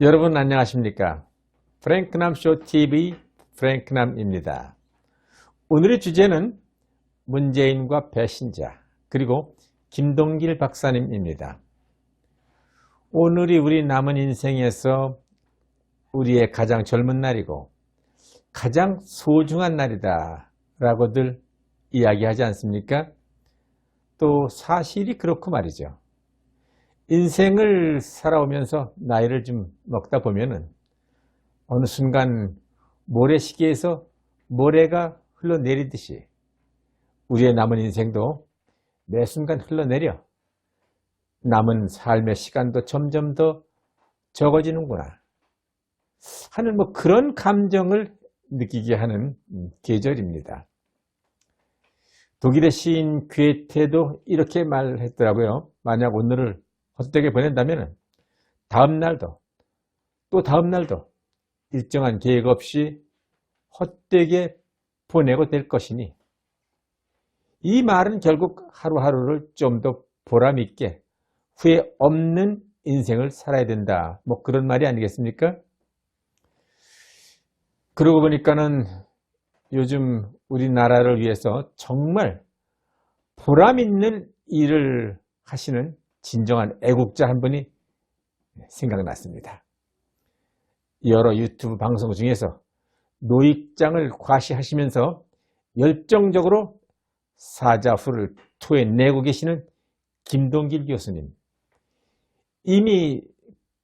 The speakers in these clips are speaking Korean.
여러분 안녕하십니까? 프랭크남쇼 TV 프랭크남입니다. 오늘의 주제는 문재인과 배신자 그리고 김동길 박사님입니다. 오늘이 우리 남은 인생에서 우리의 가장 젊은 날이고 가장 소중한 날이다 라고들 이야기하지 않습니까? 또 사실이 그렇고 말이죠. 인생을 살아오면서 나이를 좀 먹다 보면은 어느 순간 모래시계에서 모래가 흘러내리듯이 우리의 남은 인생도 매 순간 흘러내려 남은 삶의 시간도 점점 더 적어지는구나 하는 그런 감정을 느끼게 하는 계절입니다. 독일의 시인 괴테도 이렇게 말했더라고요. 만약 오늘을 헛되게 보낸다면 다음 날도 또 다음 날도 일정한 계획 없이 헛되게 보내고 될 것이니 이 말은 결국 하루하루를 좀 더 보람있게 후회 없는 인생을 살아야 된다. 그런 말이 아니겠습니까? 그러고 보니까는 요즘 우리나라를 위해서 정말 보람있는 일을 하시는 진정한 애국자 한 분이 생각났습니다. 여러 유튜브 방송 중에서 노익장을 과시하시면서 열정적으로 사자후를 토해내고 계시는 김동길 교수님. 이미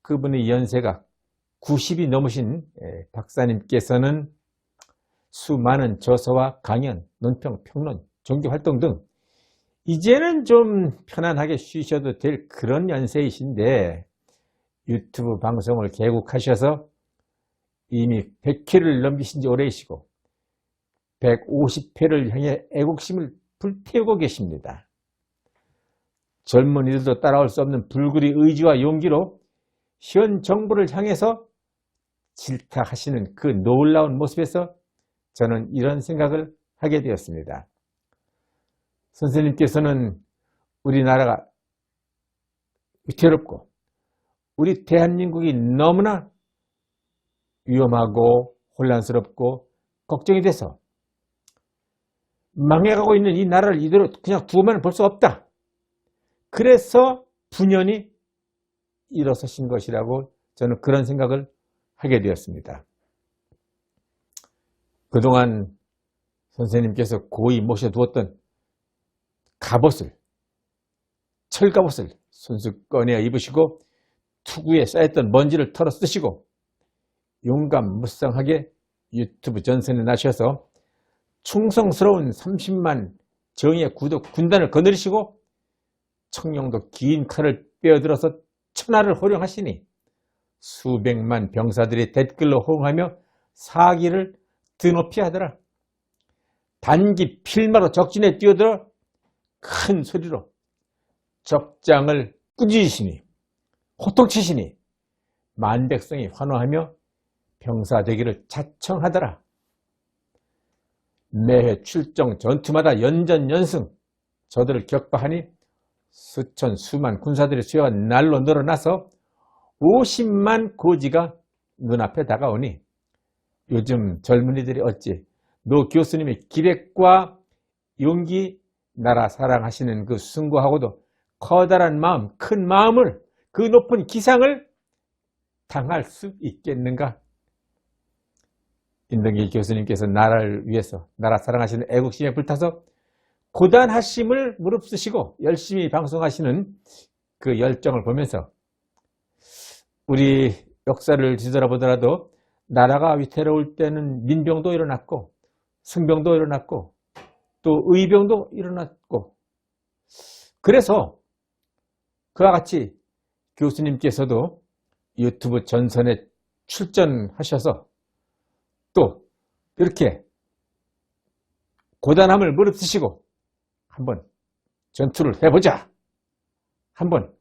그분의 연세가 90이 넘으신 박사님께서는 수많은 저서와 강연, 논평, 평론, 종교활동 등 이제는 좀 편안하게 쉬셔도 될 그런 연세이신데 유튜브 방송을 개국하셔서 이미 100회를 넘기신 지 오래이시고 150회를 향해 애국심을 불태우고 계십니다. 젊은이들도 따라올 수 없는 불굴의 의지와 용기로 현 정부를 향해서 질타하시는 그 놀라운 모습에서 저는 이런 생각을 하게 되었습니다. 선생님께서는 우리나라가 위태롭고 우리 대한민국이 너무나 위험하고 혼란스럽고 걱정이 돼서 망해가고 있는 이 나라를 이대로 그냥 두고만 볼 수 없다. 그래서 분연히 일어서신 것이라고 저는 그런 생각을 하게 되었습니다. 그동안 선생님께서 고이 모셔두었던 갑옷을, 철갑옷을 손수 꺼내 입으시고 투구에 쌓였던 먼지를 털어 쓰시고 용감무쌍하게 유튜브 전선에 나셔서 충성스러운 30만 정의의 군단을 거느리시고 청룡도 긴 칼을 빼어들어서 천하를 호령하시니 수백만 병사들이 댓글로 호응하며 사기를 드높이 하더라. 단기 필마로 적진에 뛰어들어 큰 소리로 적장을 꾸짖으시니 호통치시니 만백성이 환호하며 병사되기를 자청하더라. 매해 출정 전투마다 연전연승 저들을 격파하니 수천 수만 군사들의 수요가 날로 늘어나서 50만 고지가 눈앞에 다가오니 요즘 젊은이들이 어찌 노 교수님의 기백과 용기 나라 사랑하시는 그 숭고하고도 커다란 마음, 큰 마음을 그 높은 기상을 당할 수 있겠는가? 김동길 교수님께서 나라를 위해서 나라 사랑하시는 애국심에 불타서 고단하심을 무릅쓰시고 열심히 방송하시는 그 열정을 보면서 우리 역사를 뒤돌아보더라도 나라가 위태로울 때는 민병도 일어났고 승병도 일어났고 또 의병도 일어났고 그래서 그와 같이 교수님께서도 유튜브 전선에 출전하셔서 또 이렇게 고단함을 무릅쓰시고 한번 전투를 해보자. 한번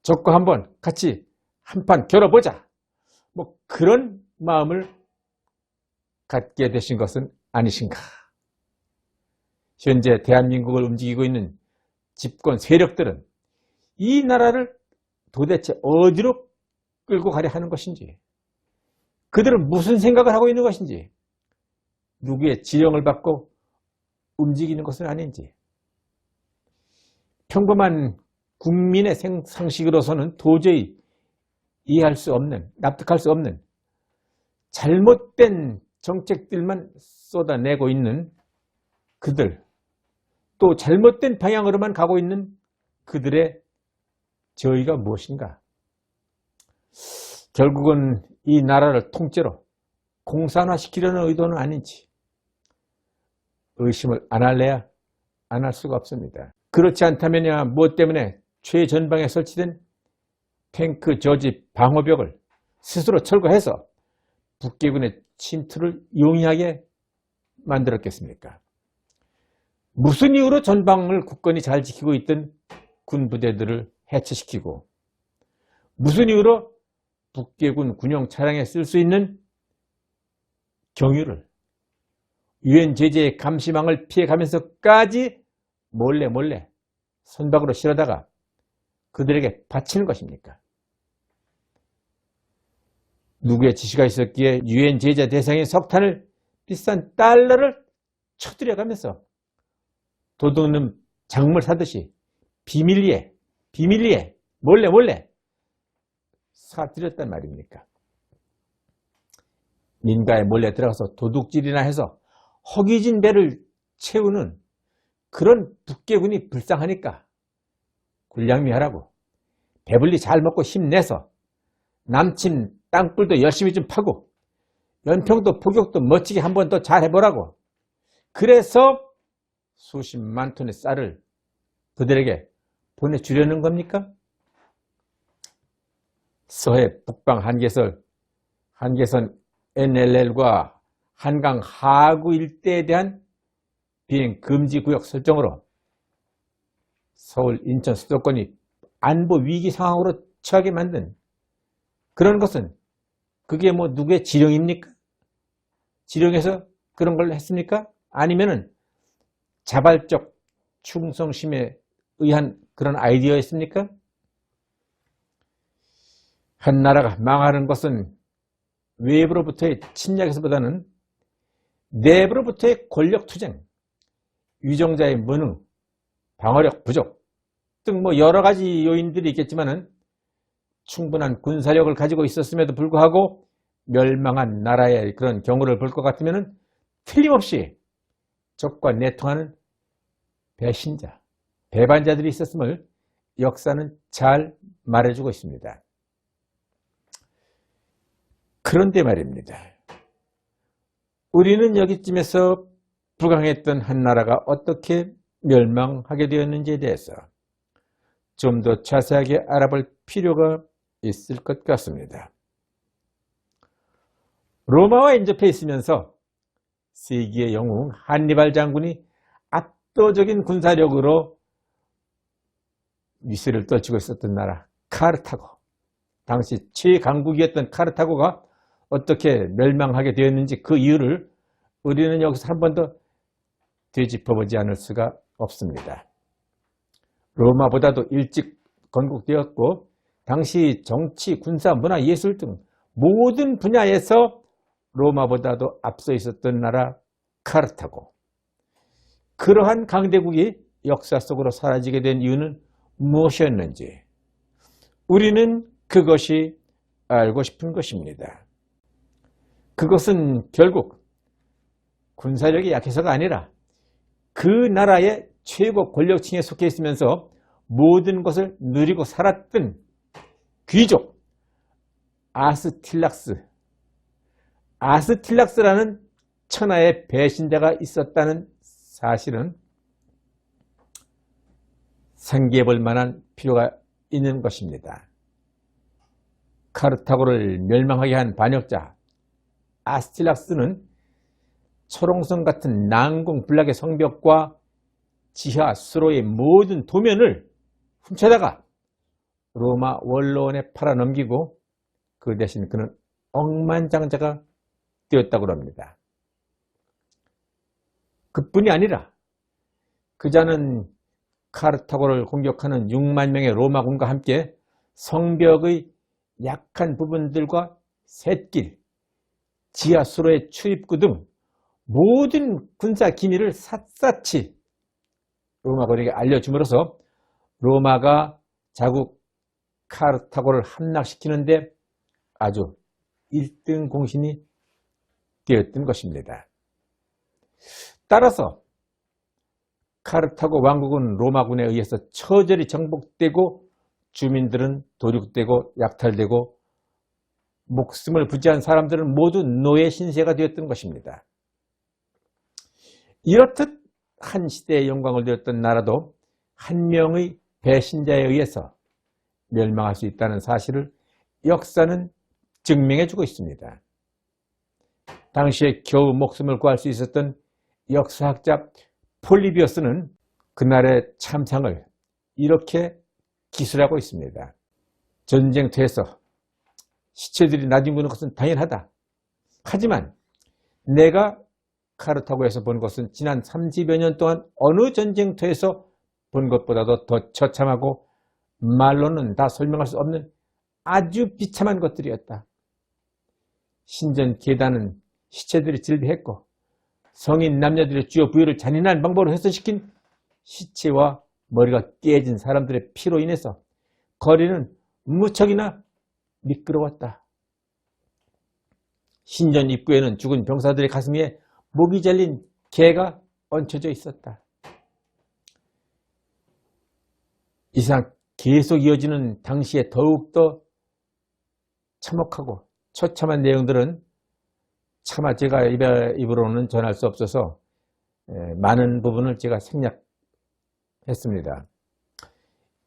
적과 한번 같이 한판 겨뤄보자. 그런 마음을 갖게 되신 것은 아니신가. 현재 대한민국을 움직이고 있는 집권 세력들은 이 나라를 도대체 어디로 끌고 가려 하는 것인지, 그들은 무슨 생각을 하고 있는 것인지, 누구의 지령을 받고 움직이는 것은 아닌지, 평범한 국민의 상식으로서는 도저히 이해할 수 없는, 납득할 수 없는 잘못된 정책들만 쏟아내고 있는 그들, 또 잘못된 방향으로만 가고 있는 그들의 저희가 무엇인가? 결국은 이 나라를 통째로 공산화시키려는 의도는 아닌지 의심을 안 할래야 안 할 수가 없습니다. 그렇지 않다면야 무엇 때문에 최전방에 설치된 탱크 저지 방어벽을 스스로 철거해서 북계군의 침투를 용이하게 만들었겠습니까? 무슨 이유로 전방을 굳건히 잘 지키고 있던 군부대들을 해체시키고, 무슨 이유로 북계군 군용 차량에 쓸 수 있는 경유를 유엔 제재의 감시망을 피해가면서까지 몰래 선박으로 실어다가 그들에게 바치는 것입니까? 누구의 지시가 있었기에 유엔 제재 대상인 석탄을 비싼 달러를 쳐들여가면서 도둑놈 작물 사듯이 비밀리에 몰래 사들였단 말입니까? 민가에 몰래 들어가서 도둑질이나 해서 허기진 배를 채우는 그런 북계군이 불쌍하니까 굴량미하라고 배불리 잘 먹고 힘내서 남친 땅굴도 열심히 좀 파고 연평도 포격도 멋지게 한 번 더 잘 해보라고, 그래서 수십만 톤의 쌀을 그들에게 보내주려는 겁니까? 서해 북방 한계선 NLL과 한강 하구 일대에 대한 비행 금지 구역 설정으로 서울, 인천 수도권이 안보 위기 상황으로 처하게 만든 그런 것은 그게 뭐 누구의 지령입니까? 지령해서 그런 걸 했습니까? 아니면은 자발적 충성심에 의한 그런 아이디어였습니까? 한 나라가 망하는 것은 외부로부터의 침략에서보다는 내부로부터의 권력투쟁, 위정자의 무능, 방어력 부족 등 뭐 여러 가지 요인들이 있겠지만은 충분한 군사력을 가지고 있었음에도 불구하고 멸망한 나라의 그런 경우를 볼 것 같으면은 틀림없이 적과 내통하는 배신자, 배반자들이 있었음을 역사는 잘 말해주고 있습니다. 그런데 말입니다. 우리는 여기쯤에서 부강했던 한 나라가 어떻게 멸망하게 되었는지에 대해서 좀 더 자세하게 알아볼 필요가 있을 것 같습니다. 로마와 인접해 있으면서 세기의 영웅 한니발 장군이 압도적인 군사력으로 위세를 떨치고 있었던 나라 카르타고, 당시 최강국이었던 카르타고가 어떻게 멸망하게 되었는지 그 이유를 우리는 여기서 한 번 더 되짚어보지 않을 수가 없습니다. 로마보다도 일찍 건국되었고 당시 정치, 군사, 문화, 예술 등 모든 분야에서 로마보다도 앞서 있었던 나라 카르타고, 그러한 강대국이 역사 속으로 사라지게 된 이유는 무엇이었는지 우리는 그것이 알고 싶은 것입니다. 그것은 결국 군사력이 약해서가 아니라 그 나라의 최고 권력층에 속해 있으면서 모든 것을 누리고 살았던 귀족 아스틸락스라는 천하의 배신자가 있었다는 사실은 상기해 볼 만한 필요가 있는 것입니다. 카르타고를 멸망하게 한 반역자 아스틸락스는 초롱성 같은 난공불락의 성벽과 지하 수로의 모든 도면을 훔쳐다가 로마 원로원에 팔아넘기고 그 대신 그는 억만장자가 되었다고 합니다. 그뿐이 아니라 그자는 카르타고를 공격하는 6만 명의 로마군과 함께 성벽의 약한 부분들과 샛길, 지하수로의 출입구 등 모든 군사 기밀을 샅샅이 로마군에게 알려줌으로써 로마가 자국 카르타고를 함락시키는데 아주 1등 공신이 되었던 것입니다. 따라서 카르타고 왕국은 로마군에 의해서 처절히 정복되고 주민들은 도륙되고 약탈되고 목숨을 부지한 사람들은 모두 노예 신세가 되었던 것입니다. 이렇듯 한 시대의 영광을 누렸던 나라도 한 명의 배신자에 의해서 멸망할 수 있다는 사실을 역사는 증명해주고 있습니다. 당시에 겨우 목숨을 구할 수 있었던 역사학자 폴리비어스는 그날의 참상을 이렇게 기술하고 있습니다. 전쟁터에서 시체들이 나뒹구는 것은 당연하다. 하지만 내가 카르타고에서 본 것은 지난 30여 년 동안 어느 전쟁터에서 본 것보다도 더 처참하고 말로는 다 설명할 수 없는 아주 비참한 것들이었다. 신전 계단은 시체들이 질비했고 성인 남녀들의 주요 부위를 잔인한 방법으로 훼손시킨 시체와 머리가 깨진 사람들의 피로 인해서 거리는 무척이나 미끄러웠다. 신전 입구에는 죽은 병사들의 가슴 위에 목이 잘린 개가 얹혀져 있었다. 이상 계속 이어지는 당시에 더욱더 참혹하고 처참한 내용들은 차마 제가 입으로는 전할 수 없어서 많은 부분을 제가 생략했습니다.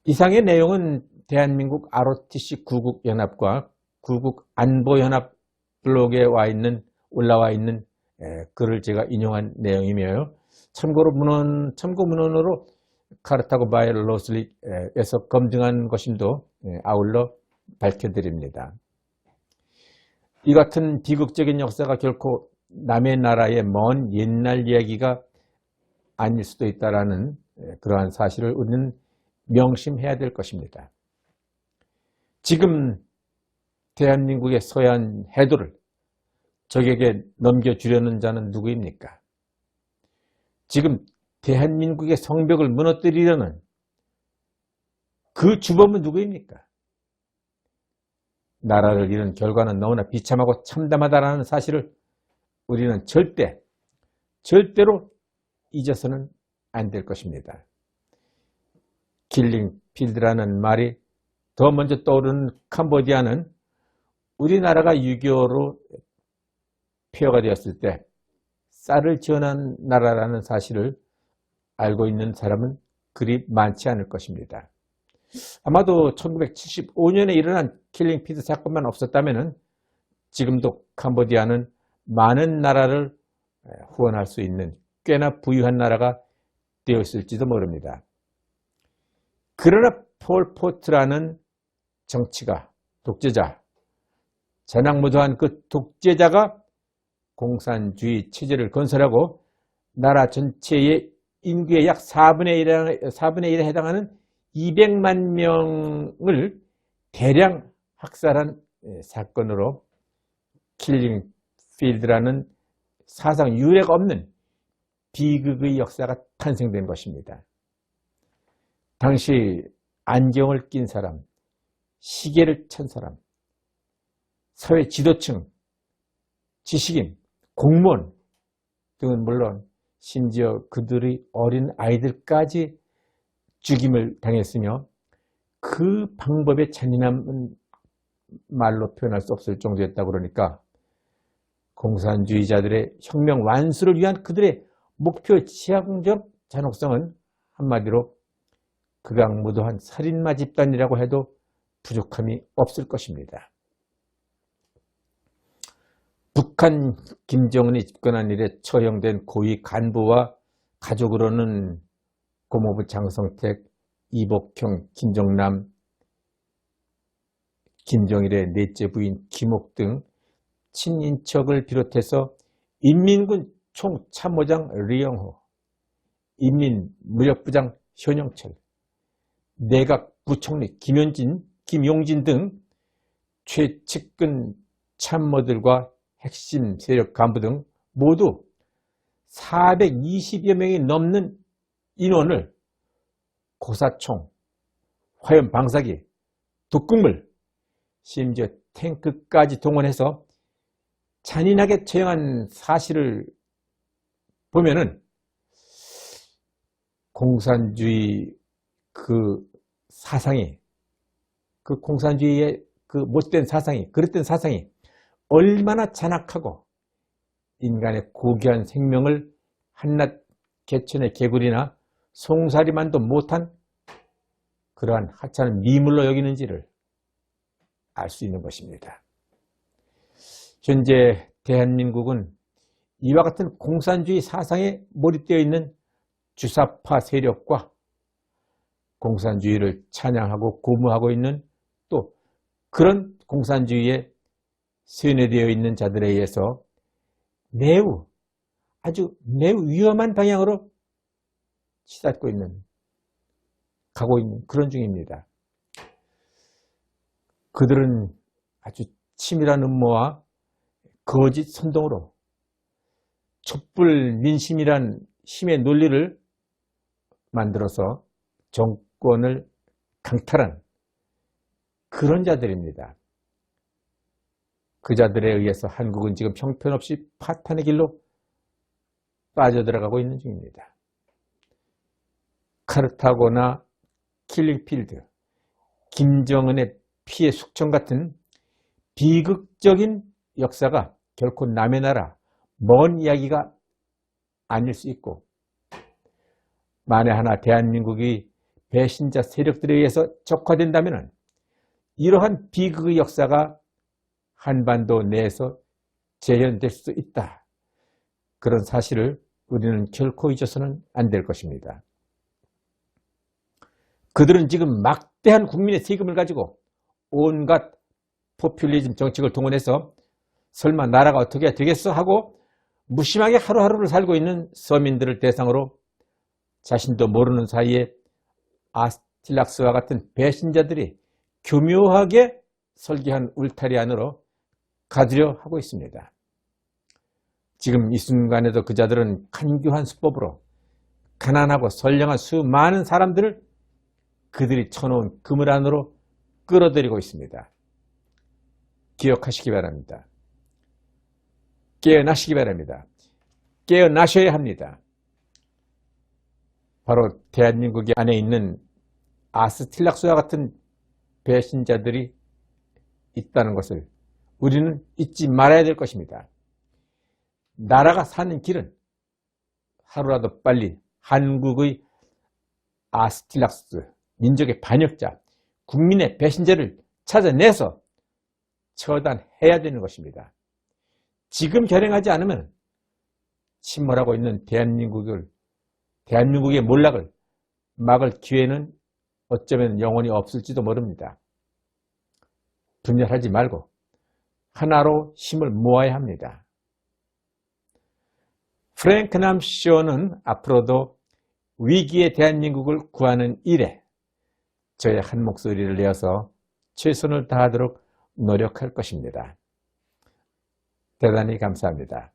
이상의 내용은 대한민국 ROTC 구국연합과 구국안보연합 블로그에 올라와 있는 글을 제가 인용한 내용이며 참고 문헌으로 카르타고 바이 로슬릭에서 검증한 것임도 아울러 밝혀드립니다. 이 같은 비극적인 역사가 결코 남의 나라의 먼 옛날 이야기가 아닐 수도 있다는 그러한 사실을 우리는 명심해야 될 것입니다. 지금 대한민국의 서해안 해도를 적에게 넘겨주려는 자는 누구입니까? 지금 대한민국의 성벽을 무너뜨리려는 그 주범은 누구입니까? 나라를 잃은 결과는 너무나 비참하고 참담하다는 사실을 우리는 절대로 잊어서는 안 될 것입니다. 킬링 필드라는 말이 더 먼저 떠오르는 캄보디아는 우리나라가 6.25로 폐허가 되었을 때 쌀을 지원한 나라라는 사실을 알고 있는 사람은 그리 많지 않을 것입니다. 아마도 1975년에 일어난 킬링 필드 사건만 없었다면 지금도 캄보디아는 많은 나라를 후원할 수 있는 꽤나 부유한 나라가 되었을지도 모릅니다. 그러나 폴포트라는 정치가 독재자, 잔악무도한 그 독재자가 공산주의 체제를 건설하고 나라 전체의 인구의 약 4분의 1에 해당하는 200만 명을 대량 학살한 사건으로 킬링 필드라는 사상 유례가 없는 비극의 역사가 탄생된 것입니다. 당시 안경을 낀 사람, 시계를 찬 사람, 사회 지도층, 지식인, 공무원 등은 물론 심지어 그들의 어린 아이들까지 죽임을 당했으며 그 방법의 잔인함은 말로 표현할 수 없을 정도였다고 그러니까 공산주의자들의 혁명 완수를 위한 그들의 목표 지향적 잔혹성은 한마디로 극악무도한 살인마 집단이라고 해도 부족함이 없을 것입니다. 북한 김정은이 집권한 이래 처형된 고위 간부와 가족으로는 고모부 장성택, 이복형, 김정남, 김정일의 넷째 부인 김옥 등 친인척을 비롯해서 인민군 총참모장 리영호, 인민무력부장 현영철, 내각 부총리 김용진 등 최측근 참모들과 핵심 세력 간부 등 모두 420여 명이 넘는 인원을 고사총, 화염 방사기, 독극물, 심지어 탱크까지 동원해서 잔인하게 처형한 사실을 보면은 공산주의 그 사상이, 그 공산주의의 그 못된 사상이, 그릇된 사상이 얼마나 잔악하고 인간의 고귀한 생명을 한낱 개천의 개구리나 송사리만도 못한 그러한 하찮은 미물로 여기는지를 알 수 있는 것입니다. 현재 대한민국은 이와 같은 공산주의 사상에 몰입되어 있는 주사파 세력과 공산주의를 찬양하고 고무하고 있는 또 그런 공산주의에 세뇌되어 있는 자들에 의해서 아주 매우 위험한 방향으로 가고 있는 그런 중입니다. 그들은 아주 치밀한 음모와 거짓 선동으로 촛불 민심이란 힘의 논리를 만들어서 정권을 강탈한 그런 자들입니다. 그 자들에 의해서 한국은 지금 형편없이 파탄의 길로 빠져들어가고 있는 중입니다. 카르타고나 킬링필드, 김정은의 피해 숙청 같은 비극적인 역사가 결코 남의 나라, 먼 이야기가 아닐 수 있고, 만에 하나 대한민국이 배신자 세력들에 의해서 적화된다면 이러한 비극의 역사가 한반도 내에서 재현될 수 있다. 그런 사실을 우리는 결코 잊어서는 안 될 것입니다. 그들은 지금 막대한 국민의 세금을 가지고 온갖 포퓰리즘 정책을 동원해서 설마 나라가 어떻게 되겠어 하고 무심하게 하루하루를 살고 있는 서민들을 대상으로 자신도 모르는 사이에 아스틸락스와 같은 배신자들이 교묘하게 설계한 울타리 안으로 가두려 하고 있습니다. 지금 이 순간에도 그 자들은 간교한 수법으로 가난하고 선량한 수많은 사람들을 그들이 쳐놓은 그물 안으로 끌어들이고 있습니다. 기억하시기 바랍니다. 깨어나시기 바랍니다. 깨어나셔야 합니다. 바로 대한민국 안에 있는 아스틸락스와 같은 배신자들이 있다는 것을 우리는 잊지 말아야 될 것입니다. 나라가 사는 길은 하루라도 빨리 한국의 아스틸락스, 민족의 반역자, 국민의 배신자를 찾아내서 처단해야 되는 것입니다. 지금 결행하지 않으면 침몰하고 있는 대한민국의 몰락을 막을 기회는 어쩌면 영원히 없을지도 모릅니다. 분열하지 말고 하나로 힘을 모아야 합니다. 프랭크남 쇼는 앞으로도 위기의 대한민국을 구하는 일에 저의 한 목소리를 내어서 최선을 다하도록 노력할 것입니다. 대단히 감사합니다.